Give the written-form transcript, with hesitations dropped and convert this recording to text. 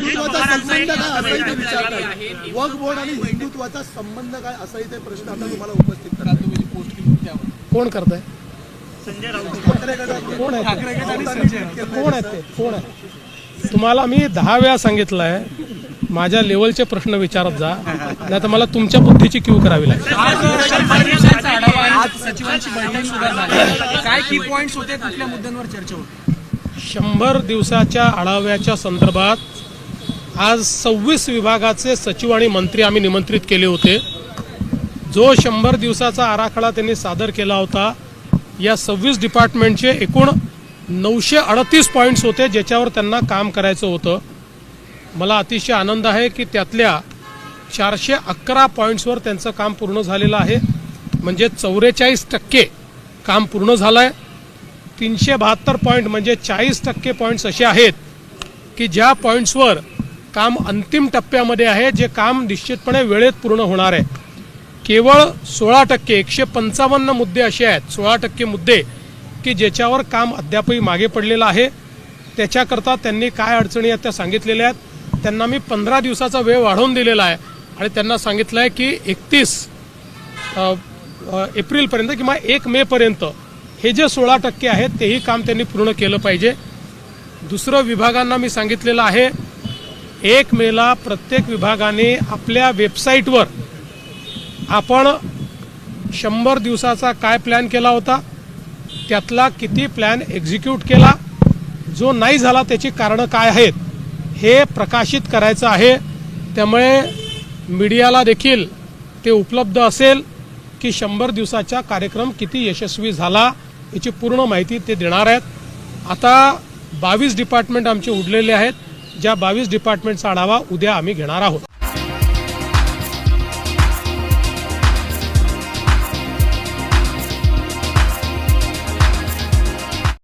हिंदुत्वाचा संबंध काय असाही ते विचारतात. वक्फ बोर्ड आणि हिंदुत्वाचा संबंध काय असाही ते प्रश्न आता तुम्हाला उपस्थित करतात. तुम्ही जी पोस्ट केली त्यावर कोण करताय? संजय राऊत कोण आहेत ते? कोण आहे? तुम्हाला मी 10 वेळा सांगितलंय माझ्या लेवलचे प्रश्न विचारत जा, नाही तर मला तुमच्या बुद्धीची क्यू करावी लागेल. सचिवांची बैठक सुद्धा झाली, काय की पॉइंट्स होते, कुठल्या मुद्द्यांवर चर्चा होती? 100 दिवसाच्या आढाव्याच्या संदर्भात आज 26 विभागाचे सचिव आणि मंत्री आम्ही निमंत्रित केले होते. जो 100 दिवसाचा आराखडा त्यांनी सादर केला होता, या 26 डिपार्टमेंटचे एकूण 938 पॉईंट्स होते ज्याच्यावर त्यांना काम करायचं होतं. मला अतिशय आनंद आहे की त्यातल्या 411 पॉईंट्सवर त्यांचं काम पूर्ण झालेलं आहे, म्हणजे 44% काम पूर्ण झालं आहे. 372 पॉईंट म्हणजे 40% पॉईंट्स असे आहेत की ज्या पॉईंट्सवर काम अंतिम टप्प्यामध्ये आहे, जे काम निश्चितपणे वेळेत पूर्ण होणार आहे. केवळ 16% 155 मुद्दे असे आहेत, 16% मुद्दे की ज्याच्यावर काम अद्यापही मागे पडलेलं आहे. त्याच्याकरता त्यांनी काय अडचणी आहेत त्या सांगितलेल्या आहेत. त्यांना मी 15 दिवसाचा वेळ वाढवून दिलेला आहे आणि त्यांना सांगितलं आहे की 31 एप्रिलपर्यंत किंवा 1 मेपर्यंत हे जे 16% आहेत तेही काम त्यांनी पूर्ण केलं पाहिजे. दुसरं, विभागांना मी सांगितलेलं आहे 1 मेला प्रत्येक विभागाने आपल्या वेबसाईटवर आपण 100 दिवसाचा काय प्लॅन केला होता, त्यातला किती प्लॅन एक्झिक्यूट केला, जो नाही झाला त्याची कारणं काय आहेत हे प्रकाशित करायचं आहे. त्यामुळे मीडियाला देखील ते उपलब्ध असेल की 100 दिवसाचा कार्यक्रम किती यशस्वी झाला याची पूर्ण माहिती ते देणार आहेत. आता 22 डिपार्टमेंट आमचे उरलेले आहेत, ज्या 22 डिपार्टमेंटचा आढावा उद्या आम्ही घेणार आहोत.